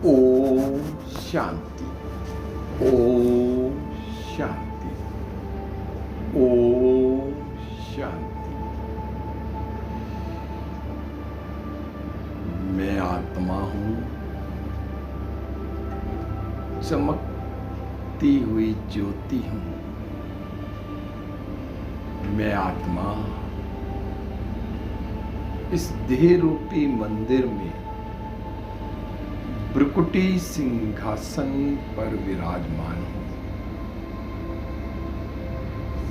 ओम शांति। ओम शांति। ओम शांति। मैं आत्मा हूँ, चमकती हुई ज्योति हूँ। मैं आत्मा इस देह रूपी मंदिर में भ्रुकुटी सिंहासन पर विराजमान हूँ।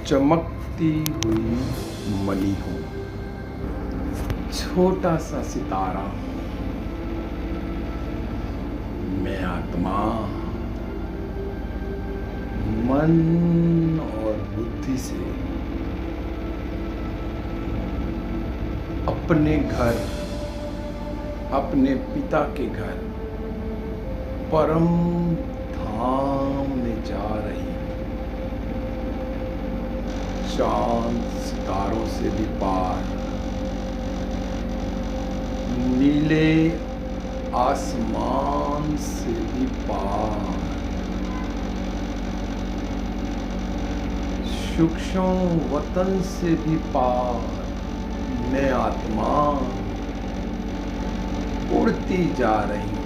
चमकती हुई मणि हूँ, छोटा सा सितारा हूँ। मैं आत्मा मन और बुद्धि से अपने घर, अपने पिता के घर परम धाम में जा रही हूँ। चांद सितारों से भी पार, नीले आसमान से भी पार, सूक्ष्म वतन से भी पार मैं आत्मा उड़ती जा रही हूँ।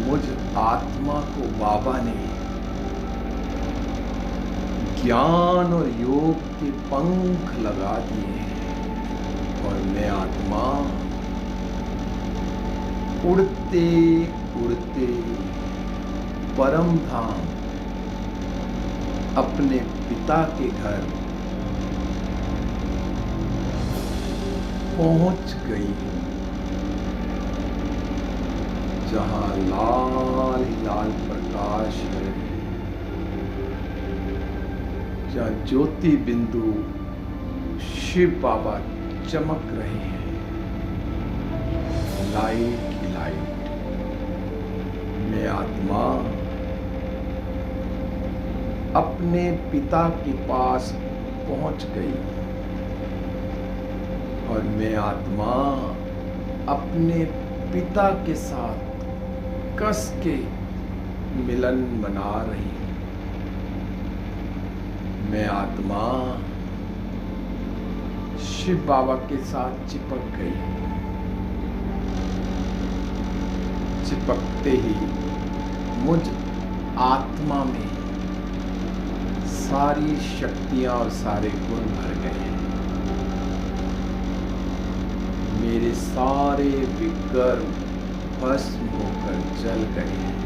मुझ आत्मा को बाबा ने ज्ञान और योग के पंख लगा दिए हैं और मैं आत्मा उड़ते उड़ते परम धाम अपने पिता के घर पहुंच गई हूँ, जहाँ लाल ही लाल प्रकाश है, जहाँ ज्योति बिंदु शिव बाबा चमक रहे हैं। लाइट की लाइट। मैं आत्मा अपने पिता के पास पहुंच गई और मैं आत्मा अपने पिता के साथ कस के मिलन मना रही हूँ। मैं आत्मा शिव बाबा के साथ चिपक गई हूँ। चिपकते ही मुझ आत्मा में सारी शक्तियां और सारे गुण भर गए हैं। मेरे सारे विकर्म भस्म होकर जल गए हैं।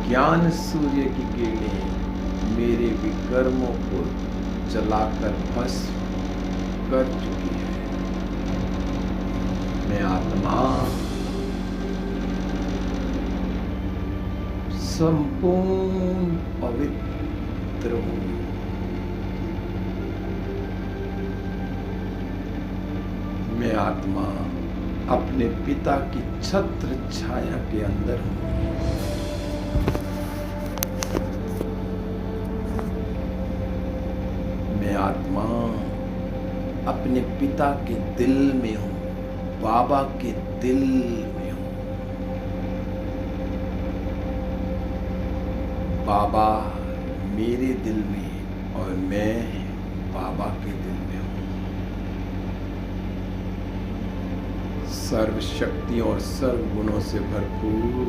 ज्ञान सूर्य की किरणें मेरे विकर्मों को जलाकर भस्म कर चुकी है। मैं आत्मा संपूर्ण पवित्र हूँ। मैं आत्मा अपने पिता की छत्र छाया के अंदर हूँ। मैं आत्मा अपने पिता के दिल में हूँ, बाबा के दिल में हूँ। बाबा मेरे दिल में और मैं बाबा के दिल में हूँ। सर्व शक्तियों और सर्व गुणों से भरपूर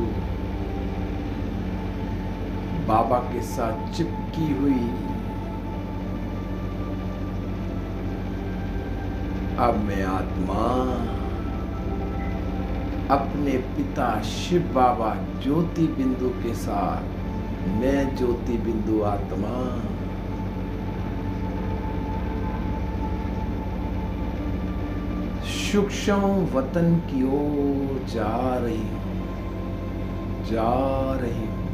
बाबा के साथ चिपकी हुई अब मैं आत्मा अपने पिता शिव बाबा ज्योति बिंदु के साथ, मैं ज्योति बिंदु आत्मा सूक्ष्म वतन की ओर जा रही हूँ, जा रही हूँ,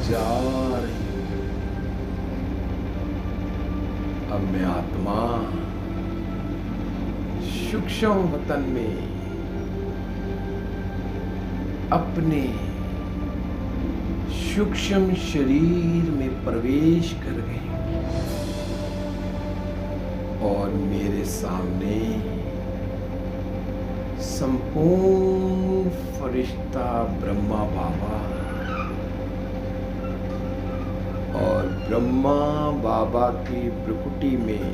जा रही हूँ। अब मैं आत्मा सूक्ष्म वतन में अपने सूक्ष्म शरीर में प्रवेश कर गई और मेरे सामने संपूर्ण फरिश्ता ब्रह्मा बाबा और ब्रह्मा बाबा की भ्रुकुटी में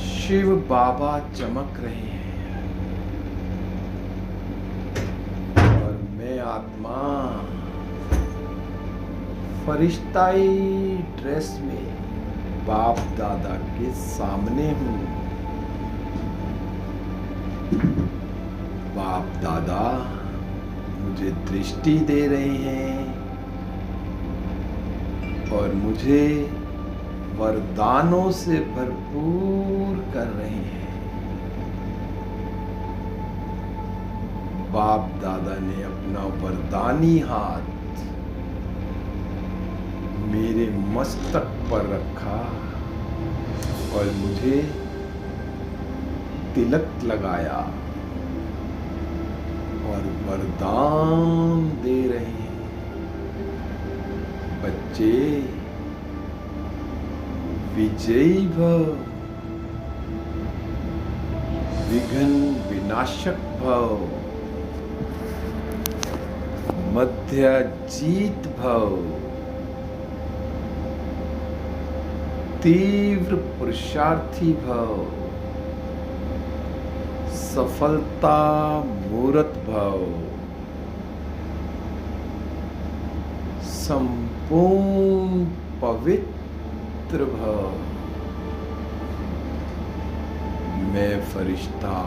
शिव बाबा चमक रहे हैं और मैं आत्मा फरिश्ताई ड्रेस में बाप दादा के सामने हूँ। बाप दादा मुझे दृष्टि दे रहे हैं और मुझे वरदानों से भरपूर कर रहे हैं। बाप दादा ने अपना वरदानी हाथ मेरे मस्तक पर रखा और मुझे तिलक लगाया और वरदान दे रहे हैं। बच्चे विजयी भव, विघ्न विनाशक भव, मध्य जीत भव, तीव्र पुरुषार्थी भव, सफलता मूर्त भव, संपूर्ण पवित्र भव। मैं फरिश्ता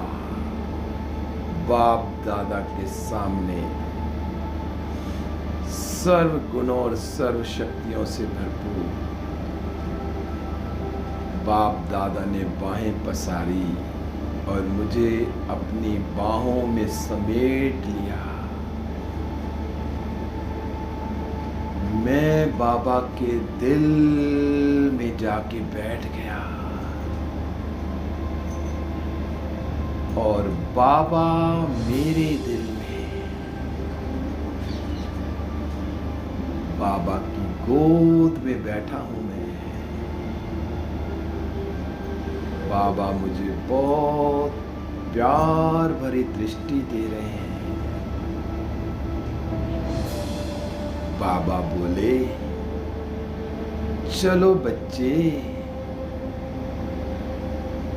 बाप दादा के सामने सर्व गुणों और सर्व शक्तियों से भरपूर। बाप दादा ने बाहें पसारी और मुझे अपनी बाहों में समेट लिया। मैं बाबा के दिल में जाके बैठ गया और बाबा मेरे दिल में। बाबा की गोद में बैठा हूं मैं। बाबा मुझे बहुत प्यार भरी दृष्टि दे रहे हैं। बाबा बोले, चलो बच्चे,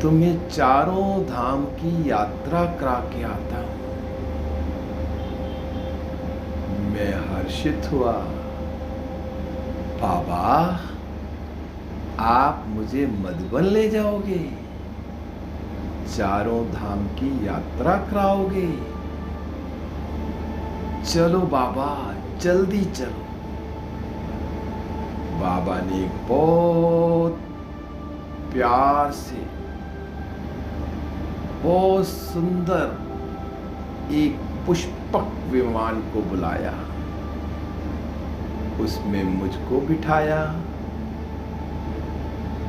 तुम्हें चारों धाम की यात्रा करा के आता हूं। मैं हर्षित हुआ। बाबा, आप मुझे मधुबन ले जाओगे, चारों धाम की यात्रा कराओगे? चलो बाबा, जल्दी चलो। बाबा ने बहुत प्यार से, बहुत सुंदर एक पुष्पक विमान को बुलाया, उसमें मुझको बिठाया।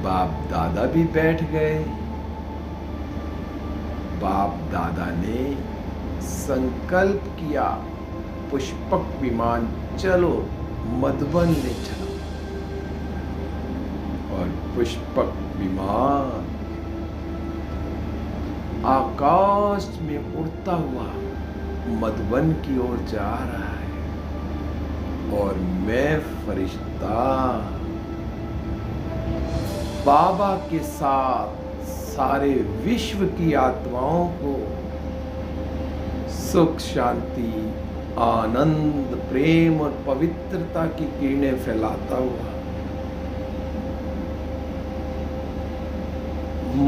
बाप दादा भी बैठ गए। बाप दादा ने संकल्प किया, पुष्पक विमान चलो, मधुबन ले चलो। और पुष्पक विमान आकाश में उड़ता हुआ मधुबन की ओर जा रहा है और मैं फरिश्ता बाबा के साथ सारे विश्व की आत्माओं को सुख, शांति, आनंद, प्रेम और पवित्रता की किरणें फैलाता हुआ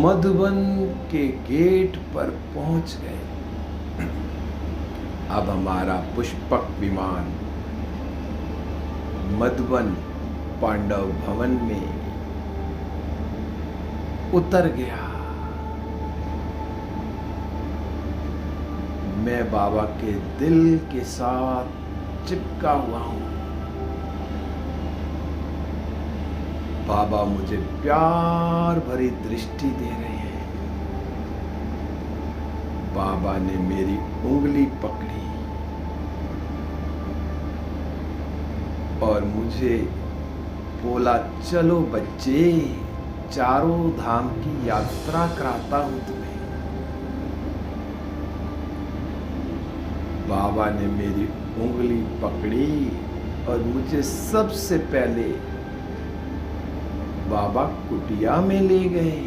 मधुबन के गेट पर पहुंच गए। अब हमारा पुष्पक विमान मधुबन पांडव भवन में उतर गया। मैं बाबा के दिल के साथ चिपका हुआ हूं। बाबा मुझे प्यार भरी दृष्टि दे रहे हैं। बाबा ने मेरी उंगली पकड़ी और मुझे बोला, चलो बच्चे, चारों धाम की यात्रा कराता हूं तुम्हें। बाबा ने मेरी उंगली पकड़ी और मुझे सबसे पहले बाबा कुटिया में ले गए।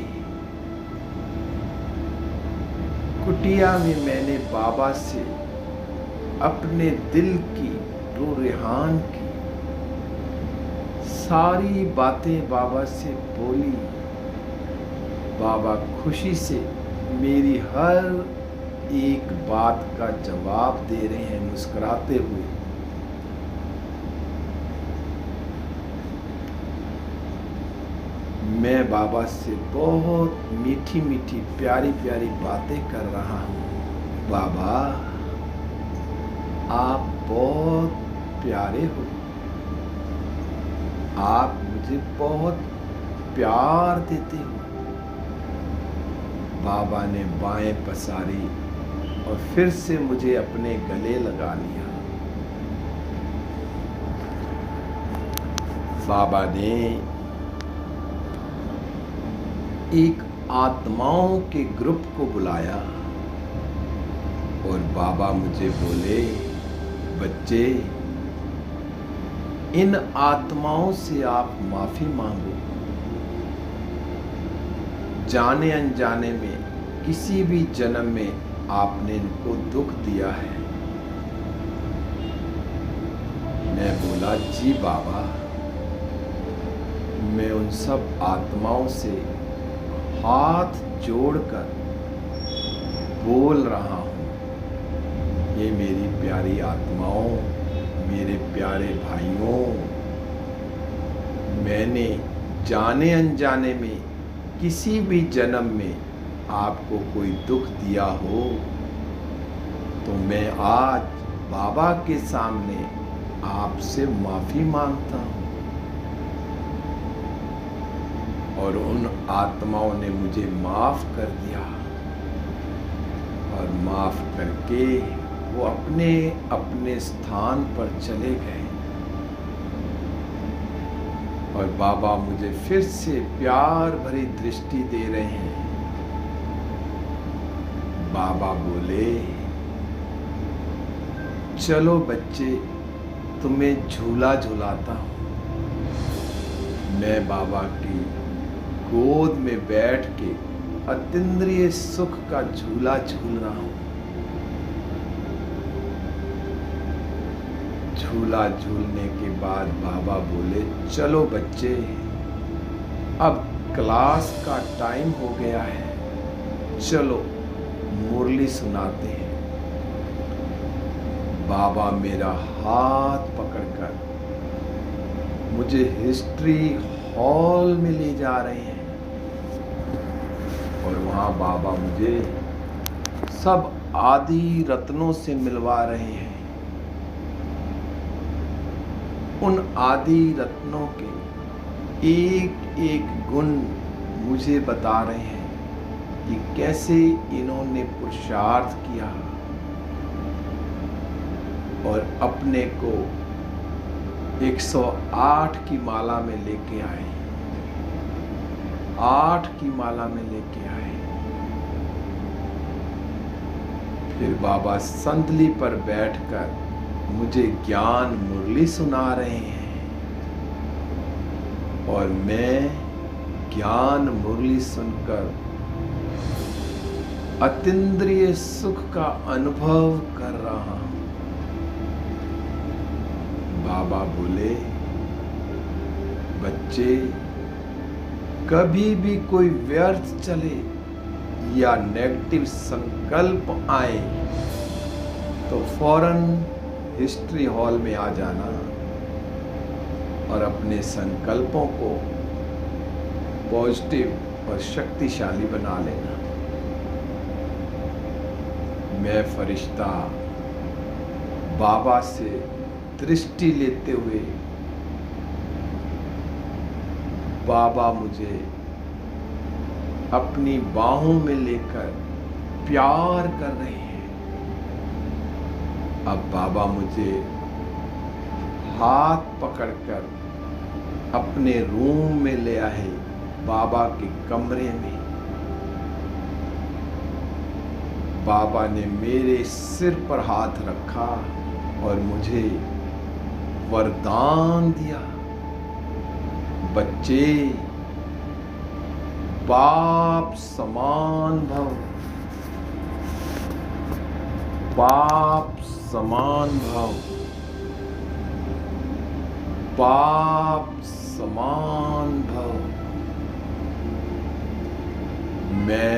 कुटिया में मैंने बाबा से अपने दिल की रूह-ए-हान की सारी बातें बाबा से बोली। बाबा खुशी से मेरी हर एक बात का जवाब दे रहे हैं मुस्कुराते हुए। मैं बाबा से बहुत मीठी मीठी प्यारी प्यारी बातें कर रहा हूँ। बाबा, आप बहुत प्यारे हो, आप मुझे बहुत प्यार देते हो। बाबा ने बाहें पसारी और फिर से मुझे अपने गले लगा लिया। बाबा ने एक आत्माओं के ग्रुप को बुलाया और बाबा मुझे बोले, बच्चे, इन आत्माओं से आप माफी मांगो। जाने अनजाने में किसी भी जन्म में आपने इनको दुख दिया है। मैं बोला, जी बाबा, मैं उन सब आत्माओं से हाथ जोड़कर बोल रहा हूँ, ये मेरी प्यारी आत्माओं, मेरे प्यारे भाइयों, मैंने जाने अनजाने में किसी भी जन्म में आपको कोई दुख दिया हो तो मैं आज बाबा के सामने आपसे माफी मांगता हूँ। और उन आत्माओं ने मुझे माफ कर दिया और माफ करके वो अपने अपने स्थान पर चले गए। और बाबा मुझे फिर से प्यार भरी दृष्टि दे रहे हैं। बाबा बोले, चलो बच्चे, तुम्हें झूला झूलाता हूँ। मैं बाबा की गोद में बैठ के अतीन्द्रिय सुख का झूला झूल रहा हूँ। झूला झूलने के बाद बाबा बोले, चलो बच्चे, अब क्लास का टाइम हो गया है, चलो मुरली सुनाते हैं। बाबा मेरा हाथ पकड़कर मुझे हिस्ट्री हॉल में ले जा रहे हैं और वहाँ बाबा मुझे सब आदि रत्नों से मिलवा रहे हैं। उन आदि रत्नों के एक एक गुण मुझे बता रहे हैं कि कैसे इन्होंने पुरुषार्थ किया और अपने को 108 की माला में लेके आए, 8 की माला में लेके आए। फिर बाबा संदली पर बैठकर मुझे ज्ञान मुरली सुना रहे हैं और मैं ज्ञान मुरली सुनकर अतीन्द्रिय सुख का अनुभव कर रहा हूं। बाबा बोले, बच्चे, कभी भी कोई व्यर्थ चले या नेगेटिव संकल्प आए तो फौरन हिस्ट्री हॉल में आ जाना और अपने संकल्पों को पॉजिटिव और शक्तिशाली बना लेना। मैं फरिश्ता बाबा से दृष्टि लेते हुए, बाबा मुझे अपनी बाहों में लेकर प्यार कर रहे हैं। अब बाबा मुझे हाथ पकड़कर अपने रूम में ले आए बाबा के कमरे में बाबा ने मेरे सिर पर हाथ रखा और मुझे वरदान दिया, बच्चे बाप समान भव, बाप समान भव, बाप समान भव। मैं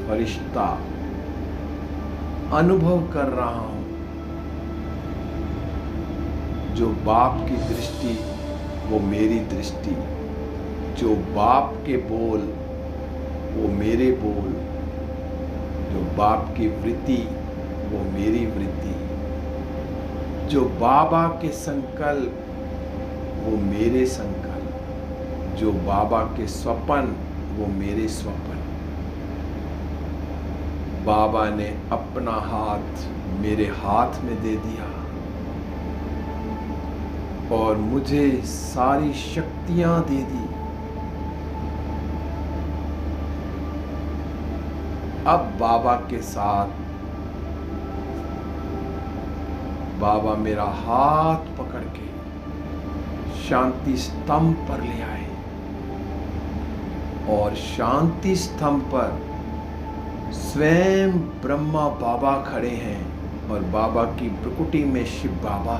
फरिश्ता अनुभव कर रहा हूं, जो बाप की दृष्टि वो मेरी दृष्टि, जो बाप के बोल वो मेरे बोल, जो बाप की वृत्ति वो मेरी वृत्ति, जो बाबा के संकल्प वो मेरे संकल्प, जो बाबा के स्वप्न वो मेरे स्वप्न। बाबा ने अपना हाथ मेरे हाथ में दे दिया और मुझे सारी शक्तियां दे दी। अब बाबा के साथ बाबा मेरा हाथ पकड़ के शांति स्तंभ पर ले आए और शांति स्तंभ पर स्वयं ब्रह्मा बाबा खड़े हैं और बाबा की प्रकृति में शिव बाबा।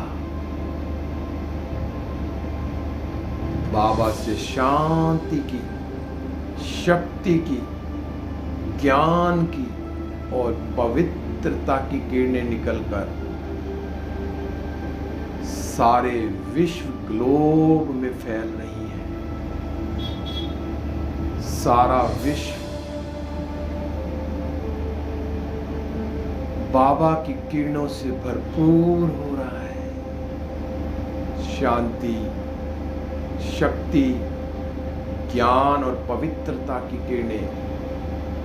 बाबा से शांति की, शक्ति की, ज्ञान की और पवित्रता की किरणें निकलकर सारे विश्व ग्लोब में फैल रही हैं। सारा विश्व बाबा की किरणों से भरपूर हो रहा है। शांति, शक्ति, ज्ञान और पवित्रता की किरणें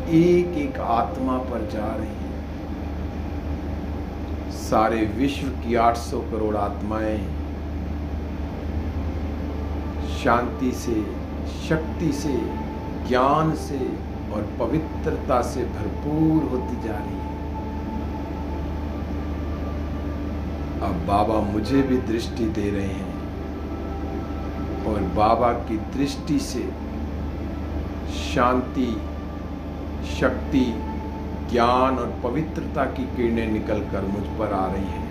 एक एक आत्मा पर जा रही हैं। सारे विश्व की 800 करोड़ आत्माएं शांति से, शक्ति से, ज्ञान से और पवित्रता से भरपूर होती जा रही है। अब बाबा मुझे भी दृष्टि दे रहे हैं और बाबा की दृष्टि से शांति, शक्ति, ज्ञान और पवित्रता की किरणें निकलकर मुझ पर आ रही हैं।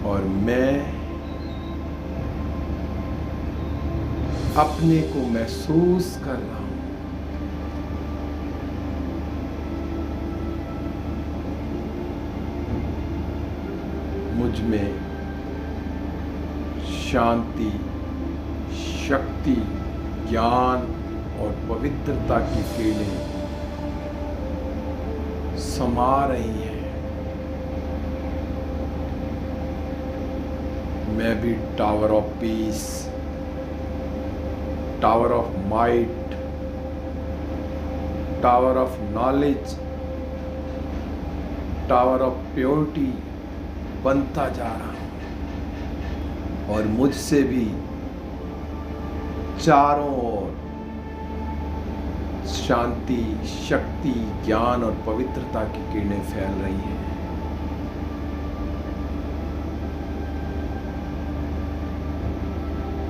और मैं अपने को महसूस कर रहा हूं। मुझ में शांति, शक्ति, ज्ञान और पवित्रता की किरणें समा रही हैं। मैं भी tower of peace, tower of might, tower of knowledge, tower of purity बनता जा रहा हूं और मुझसे भी चारों ओर शांति, शक्ति, ज्ञान और पवित्रता की किरणें फैल रही हैं।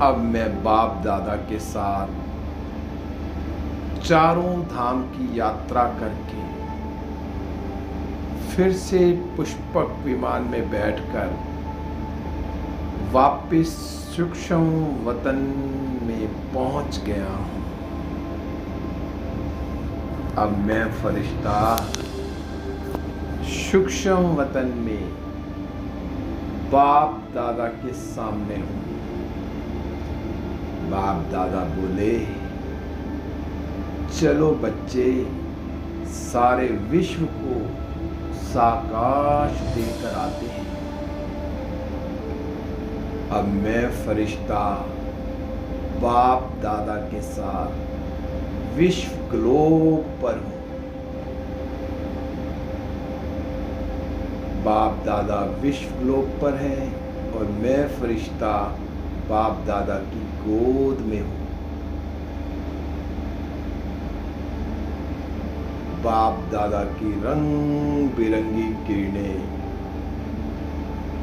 अब मैं बाप दादा के साथ चारों धाम की यात्रा करके फिर से पुष्पक विमान में बैठकर वापस सूक्ष्म वतन में पहुंच गया हूं। अब मैं फरिश्ता सूक्ष्म वतन में बाप दादा के सामने हूं। बाप दादा बोले, चलो बच्चे, सारे विश्व को साकाश देकर आते हैं। अब मैं फरिश्ता बाप दादा के साथ विश्व ग्लोब पर हूं। बाप दादा विश्व ग्लोब पर है और मैं फरिश्ता बाप दादा की गोद में हूँ। बाप दादा की रंग बिरंगी किरणें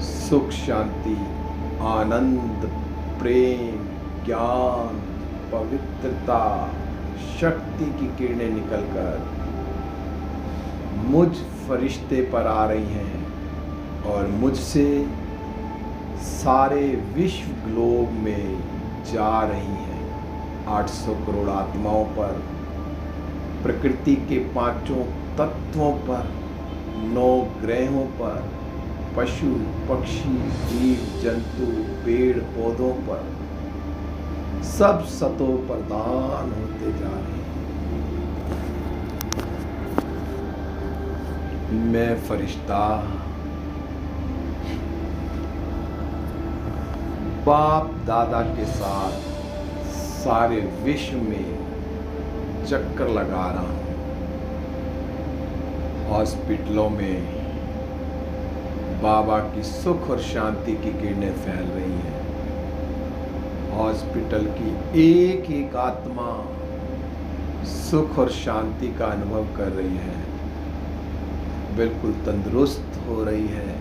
सुख, शांति, आनंद, प्रेम, ज्ञान, पवित्रता, शक्ति की किरणें निकलकर मुझ फरिश्ते पर आ रही हैं और मुझसे सारे विश्व ग्लोब में जा रही हैं। 800 करोड़ आत्माओं पर, प्रकृति के 5 तत्वों पर, 9 ग्रहों पर, पशु पक्षी जीव जंतु पेड़ पौधों पर, सब सतों प्रदान होते जा रहे हैं। मैं फरिश्ता बाप दादा के साथ सारे विश्व में चक्कर लगा रहा हूँ। हॉस्पिटलों में बाबा की सुख और शांति की किरणें फैल रही हैं। हॉस्पिटल की एक एक आत्मा सुख और शांति का अनुभव कर रही है, बिल्कुल तंदुरुस्त हो रही है,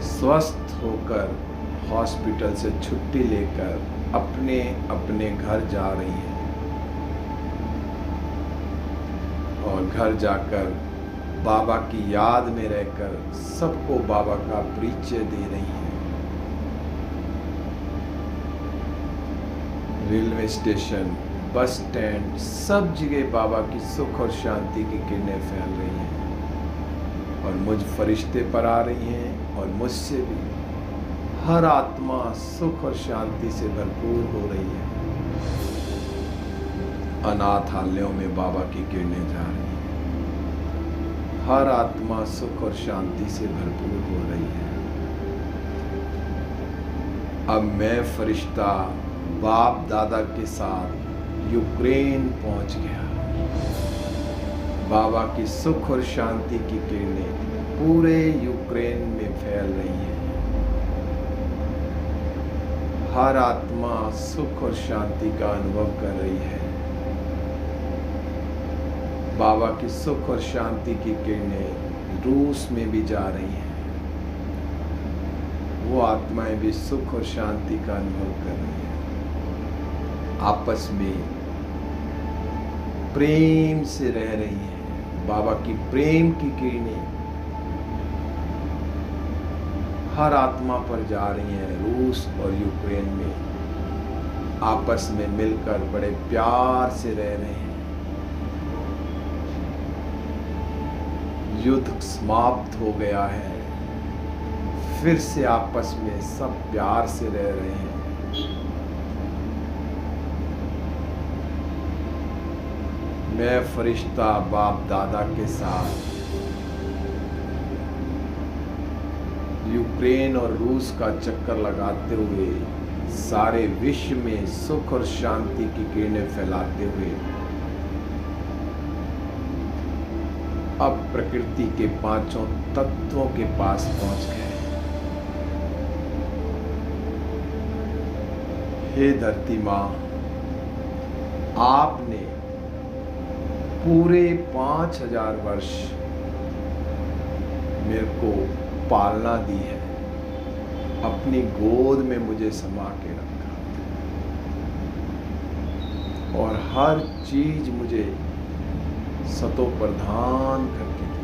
स्वस्थ होकर हॉस्पिटल से छुट्टी लेकर अपने अपने घर जा रही हैं और घर जाकर बाबा की याद में रहकर सबको बाबा का परिचय दे रही हैं। रेलवे स्टेशन, बस स्टैंड, सब जगह बाबा की सुख और शांति की किरणें फैल रही हैं और मुझ फरिश्ते पर आ रही हैं और मुझसे भी हर आत्मा सुख और शांति से भरपूर हो रही है। अनाथालयों में बाबा की किरणें जा रही हैं। हर आत्मा सुख और शांति से भरपूर हो रही है। अब मैं फरिश्ता बाप दादा के साथ यूक्रेन पहुंच गया। बाबा की सुख और शांति की किरणें पूरे यूक्रेन में फैल रही हैं। हर आत्मा सुख और शांति का अनुभव कर रही है। बाबा की सुख और शांति की किरणें रूस में भी जा रही हैं। वो आत्माएं भी सुख और शांति का अनुभव कर रही हैं। आपस में प्रेम से रह रही हैं। बाबा की प्रेम की किरणें हर आत्मा पर जा रही हैं। रूस और यूक्रेन में आपस में मिलकर बड़े प्यार से रह रहे हैं। युद्ध समाप्त हो गया है, फिर से आपस में सब प्यार से रह रहे हैं। मैं फरिश्ता बाप दादा के साथ यूक्रेन और रूस का चक्कर लगाते हुए सारे विश्व में सुख और शांति की किरणें फैलाते हुए अब प्रकृति के 5 तत्वों के पास पहुंच गए। हे धरती माँ, आपने पूरे 5000 वर्ष मेरे को पालना दी है, अपनी गोद में मुझे समा के रखा और हर चीज मुझे सतो प्रदान करके दी।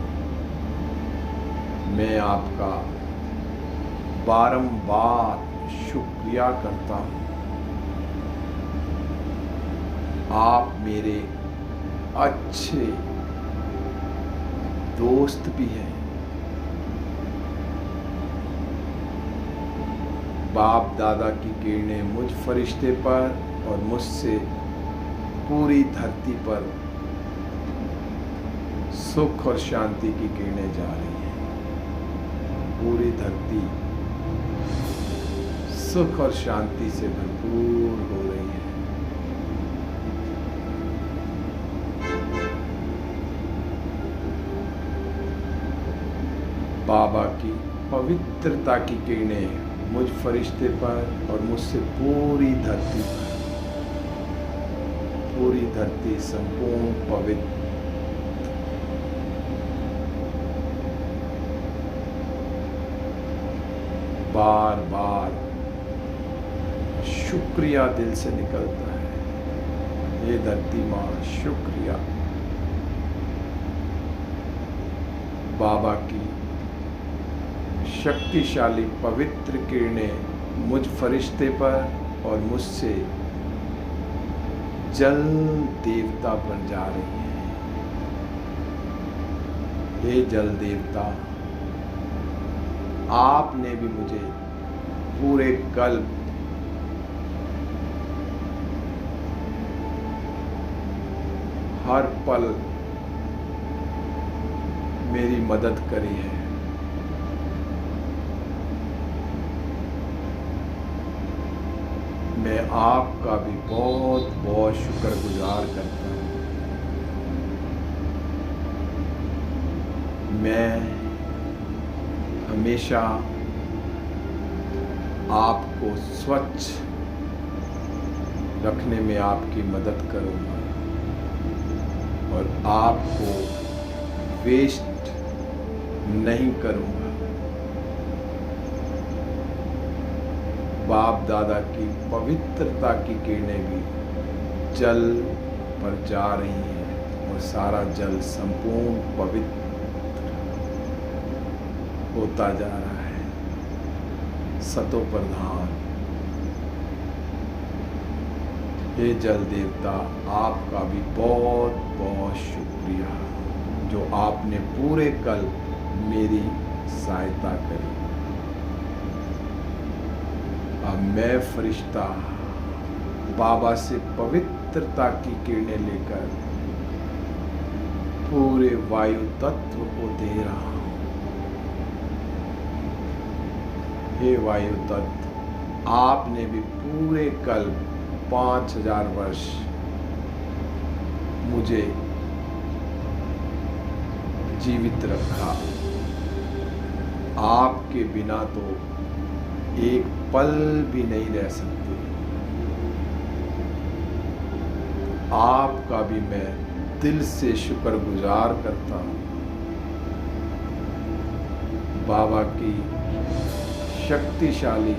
मैं आपका बारंबार शुक्रिया करता हूँ। आप मेरे अच्छे दोस्त भी हैं। बाप दादा की किरणें मुझ फरिश्ते पर और मुझसे पूरी धरती पर सुख और शांति की किरणें जा रही हैं। पूरी धरती सुख और शांति से भरपूर हो रही है। बाबा की पवित्रता की किरणें मुझ फरिश्ते पर और मुझसे पूरी धरती संपूर्ण पवित्र। बार बार शुक्रिया दिल से निकलता है, ये धरती माँ शुक्रिया। बाबा की शक्तिशाली पवित्र किरणें मुझ फरिश्ते पर और मुझसे जल देवता पर जा रही हैं। हे जल देवता, आपने भी मुझे पूरे कल्प हर पल मेरी मदद करी है। मैं आपका भी बहुत बहुत शुक्रगुजार करता हूँ। मैं हमेशा आपको स्वच्छ रखने में आपकी मदद करूँगा और आपको वेस्ट नहीं करूँगा। बाप दादा की पवित्रता की किरणें भी जल पर जा रही हैं और सारा जल संपूर्ण पवित्र होता जा रहा है। सतो प्रधान, हे जल देवता, आपका भी बहुत बहुत शुक्रिया जो आपने पूरे कल मेरी सहायता करी। अब मैं फरिश्ता बाबा से पवित्रता की किरणें लेकर पूरे वायु तत्व को दे रहा हूं। हे वायु तत्व, आपने भी पूरे कल 5000 वर्ष मुझे जीवित रखा। आपके बिना तो एक पल भी नहीं रह सकते। आपका भी मैं दिल से शुक्रगुजार करता हूँ। बाबा की शक्तिशाली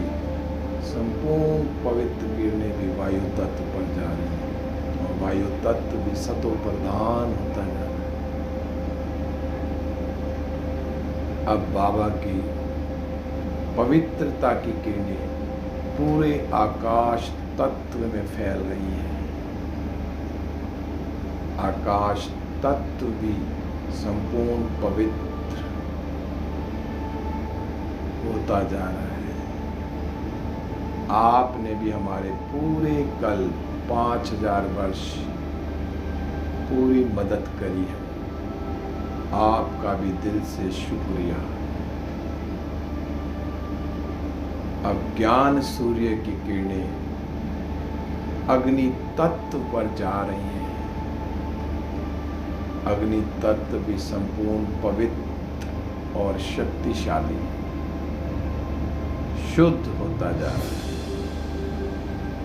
संपूर्ण पवित्र किरणें भी वायु तत्व पर जा रही हैं और वायु तत्व भी सतो प्रधान होता जा रहा है। अब बाबा की पवित्रता की किरणें पूरे आकाश तत्व में फैल रही हैं। आकाश तत्व भी संपूर्ण पवित्र होता जा रहा है। आपने भी हमारे पूरे कल 5000 वर्ष पूरी मदद करी है। आपका भी दिल से शुक्रिया। अब ज्ञान सूर्य की किरणें अग्नि तत्व पर जा रही हैं। अग्नि तत्व भी संपूर्ण पवित्र और शक्तिशाली शुद्ध होता जा रहा है।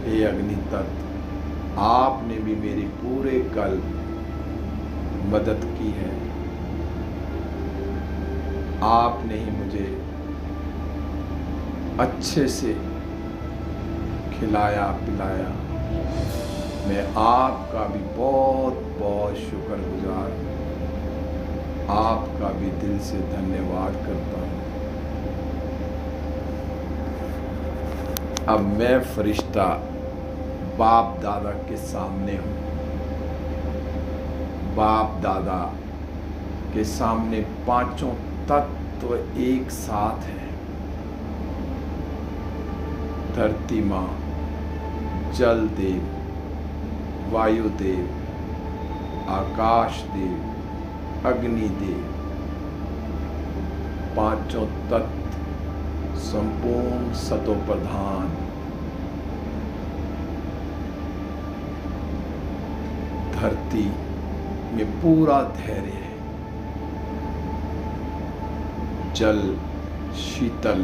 हे अग्नि तत्व, आपने भी मेरी पूरे कल मदद की है। आपने ही मुझे अच्छे से खिलाया पिलाया। मैं आपका भी बहुत बहुत शुक्रगुजार, आपका भी दिल से धन्यवाद करता हूँ। अब मैं फरिश्ता बाप दादा के सामने हूँ। बाप दादा के सामने पांचों तत्व एक साथ हैं। धरती माँ, जल देव, वायु देव, आकाश देव, अग्नि देव, पांचों तत्व संपूर्ण सतो प्रधान। धरती में पूरा धैर्य है। जल शीतल,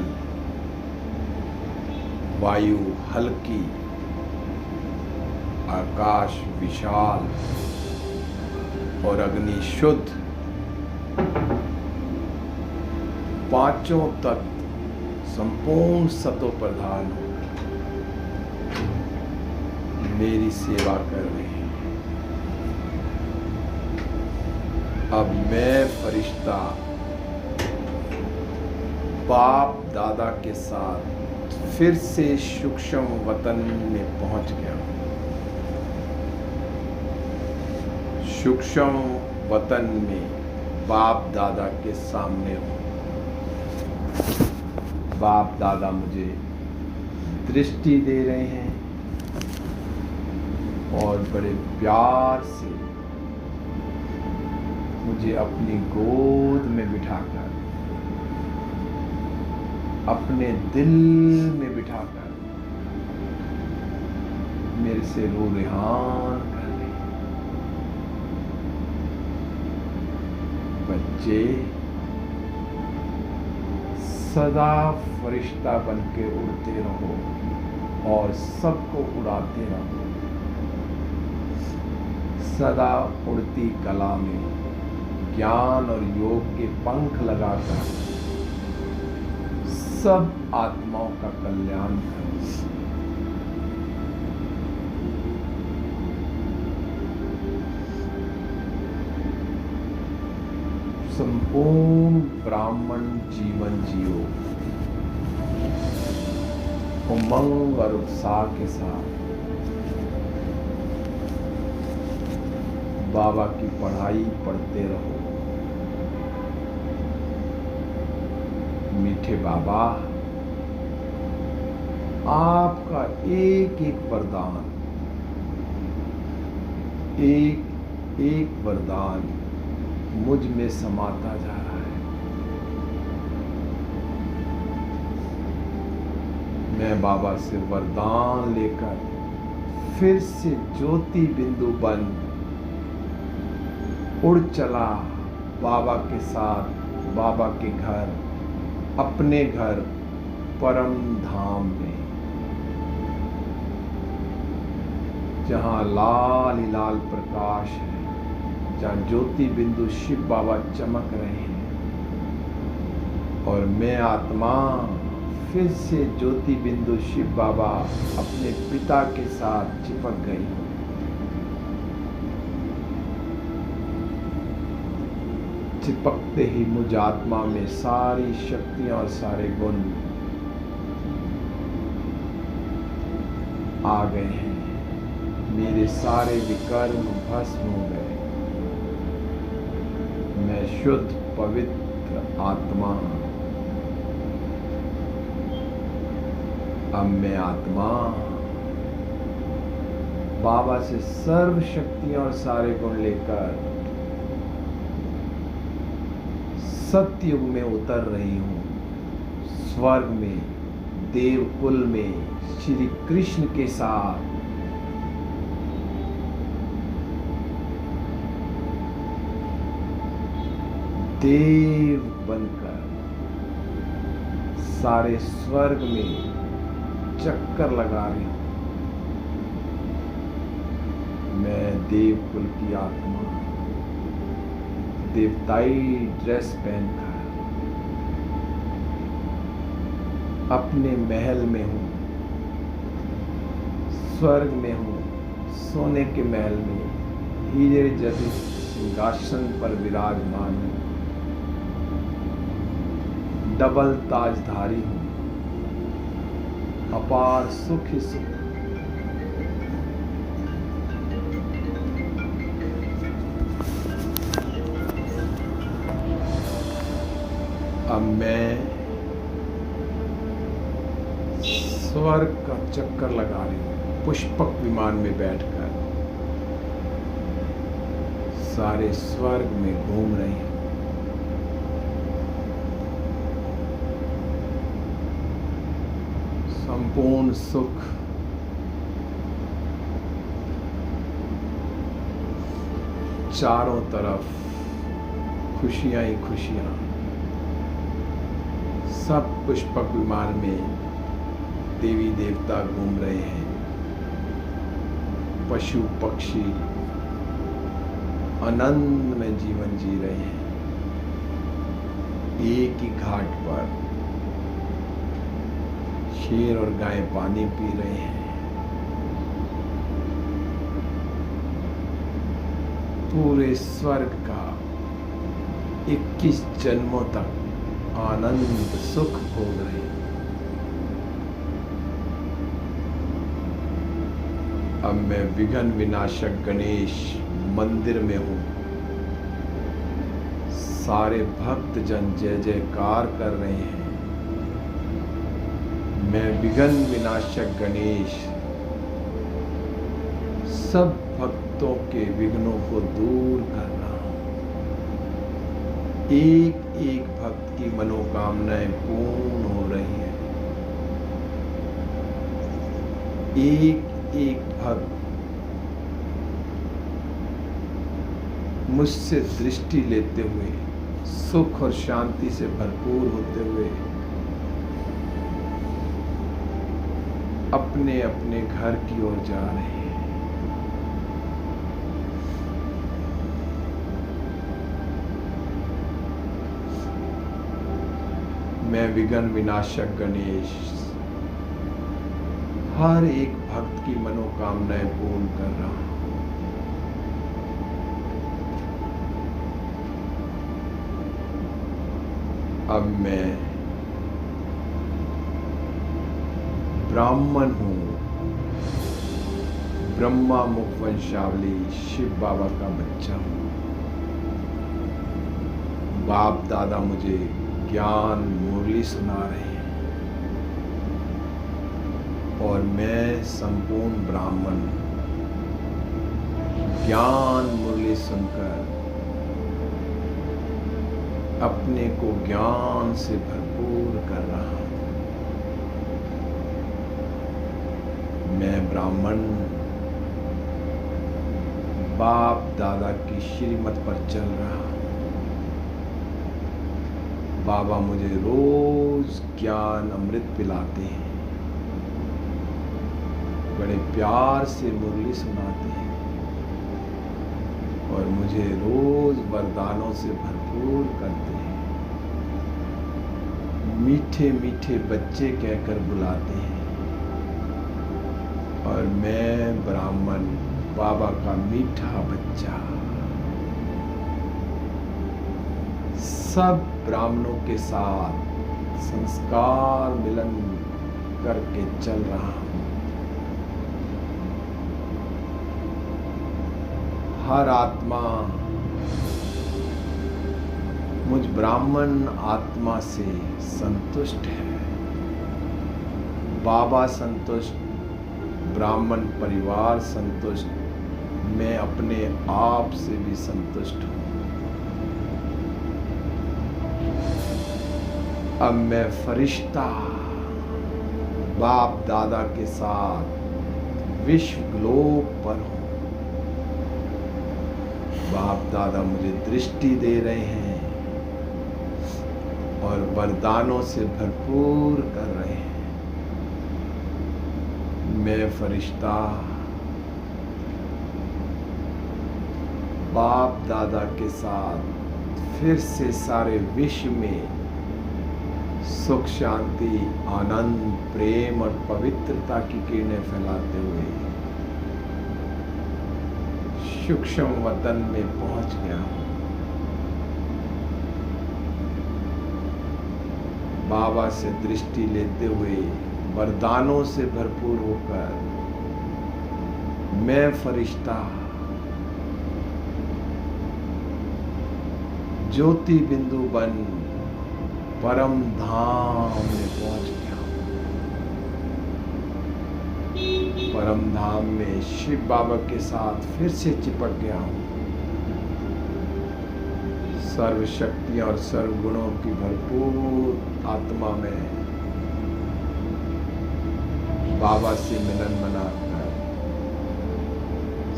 वायु हल्की, आकाश विशाल और अग्नि शुद्ध, पांचों तत्व संपूर्ण सतो प्रधान हो मेरी सेवा कर रहे हैं। अब मैं फरिश्ता बाप दादा के साथ फिर से सूक्ष्म वतन में पहुंच गया। सूक्ष्म वतन में बाप दादा के सामने हूं। बाप दादा मुझे दृष्टि दे रहे हैं और बड़े प्यार से मुझे अपनी गोद में बिठाकर, अपने दिल में बिठाकर मेरे से रूह-ए-हान कर रहे हैं। बच्चे सदा फरिश्ता बन के उड़ते रहो और सबको उड़ाते रहो। सदा उड़ती कला में ज्ञान और योग के पंख लगाकर सब आत्माओं का कल्याण करो। संपूर्ण ब्राह्मण जीवन जियो, उमंग और उत्साह के साथ। बाबा की पढ़ाई पढ़ते रहो। मीठे बाबा, आपका एक एक वरदान, एक एक वरदान मुझ में समाता जा रहा है। मैं बाबा से वरदान लेकर फिर से ज्योति बिंदु बन उड़ चला बाबा के साथ, बाबा के घर, अपने घर परम धाम में, जहां लाल ही लाल प्रकाश है, जहां ज्योति बिंदु शिव बाबा चमक रहे हैं और मैं आत्मा फिर से ज्योति बिंदु शिव बाबा अपने पिता के साथ चिपक गई। चिपकते ही मुझ आत्मा में सारी शक्तियां और सारे गुण आ गए हैं। मेरे सारे विकर्म भस्म हो गए। मैं शुद्ध पवित्र आत्मा। अब मैं आत्मा बाबा से सर्व शक्तियां और सारे गुण लेकर सतयुग में उतर रही हूँ। स्वर्ग में, देवकुल में श्री कृष्ण के साथ देव बनकर सारे स्वर्ग में चक्कर लगा रही हूँ। मैं देवकुल की आत्मा देवताई ड्रेस पहनकर अपने महल में हूँ, स्वर्ग में हूँ, सोने के महल में हीरे जैसे सिंहासन पर विराजमान हूँ। डबल ताजधारी हूँ, अपार सुख ही सुख। अब मैं स्वर्ग का चक्कर लगा रही हूँ, पुष्पक विमान में बैठकर सारे स्वर्ग में घूम रही हूँ। संपूर्ण सुख, चारों तरफ खुशियां ही खुशियां, सब पुष्पक विमान में देवी देवता घूम रहे हैं, पशु पक्षी आनंद में जीवन जी रहे हैं। एक ही घाट पर शेर और गाय पानी पी रहे हैं। पूरे स्वर्ग का 21 जन्मों तक आनंद सुख भोग रहे हैं। अब मैं विघ्न विनाशक गणेश मंदिर में हूँ। सारे भक्त जन जय जयकार कर रहे हैं। मैं विघ्न विनाशक गणेश सब भक्तों के विघ्नों को दूर कर रहा हूँ। एक एक भक्त की मनोकामनाएं पूर्ण हो रही हैं। एक एक भक्त मुझसे दृष्टि लेते हुए सुख और शांति से भरपूर होते हुए अपने अपने घर की ओर जा रहे हैं। मैं विघ्न विनाशक गणेश हर एक भक्त की मनोकामनाएं पूर्ण कर रहा हूं। अब मैं ब्राह्मण हूं, ब्रह्मा मुख वंशावली शिव बाबा का बच्चा हूं। बाप दादा मुझे ज्ञान मुरली सुना रहे हैं और मैं संपूर्ण ब्राह्मण ज्ञान मुरली सुनकर अपने को ज्ञान से भरपूर कर रहा हूं। मैं ब्राह्मण बाप दादा की श्रीमत पर चल रहा हूं। बाबा मुझे रोज ज्ञान अमृत पिलाते हैं, बड़े प्यार से मुरली सुनाते हैं और मुझे रोज वरदानों से भरपूर करते हैं। मीठे मीठे बच्चे कहकर बुलाते हैं और मैं ब्राह्मण बाबा का मीठा बच्चा सब ब्राह्मणों के साथ संस्कार मिलन करके चल रहा हूं। हर आत्मा मुझ ब्राह्मण आत्मा से संतुष्ट है। बाबा संतुष्ट, ब्राह्मण परिवार संतुष्ट, मैं अपने आप से भी संतुष्ट हूं। अब मैं फरिश्ता बाप दादा के साथ विश्व ग्लोब पर हूं। बाप दादा मुझे दृष्टि दे रहे हैं और वरदानों से भरपूर कर रहे हैं। मैं फरिश्ता बाप दादा के साथ फिर से सारे विश्व में सुख शांति आनंद प्रेम और पवित्रता की किरणें फैलाते हुए सूक्ष्म वतन में पहुंच गया हूं। बाबा से दृष्टि लेते हुए वरदानों से भरपूर होकर मैं फरिश्ता ज्योति बिंदु बन परम धाम में पहुंच गया हूं। परम धाम में शिव बाबा के साथ फिर से चिपक गया हूं। सर्व शक्तियां और सर्व गुणों की भरपूर आत्मा में बाबा से मिलन मनाकर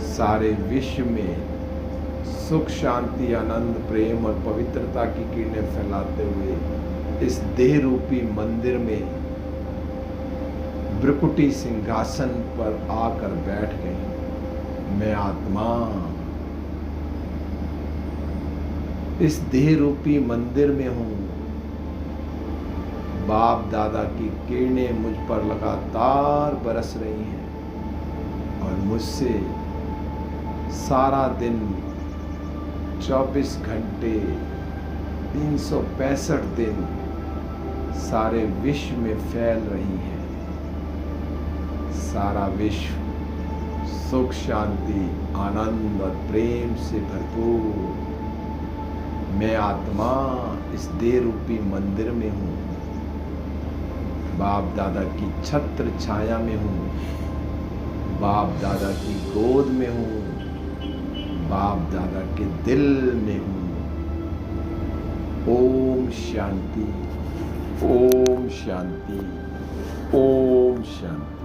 सारे विश्व में सुख शांति आनंद प्रेम और पवित्रता की किरणें फैलाते हुए इस देह रूपी मंदिर में ब्रकुटी सिंहासन पर आकर बैठ गई। मैं आत्मा इस देह रूपी मंदिर में हूं। बाप दादा की किरणें मुझ पर लगातार बरस रही हैं और मुझसे सारा दिन 24 घंटे 365 दिन सारे विश्व में फैल रही हैं। सारा विश्व सुख, शांति, आनंद और प्रेम से भरपूर। मैं आत्मा इस देह रूपी मंदिर में हूँ। बाप दादा की छत्र छाया में हूँ। बाप दादा की गोद में हूँ। बाप दादा के दिल में हूँ। ओम शांति, ओम शांति, ओम शांति।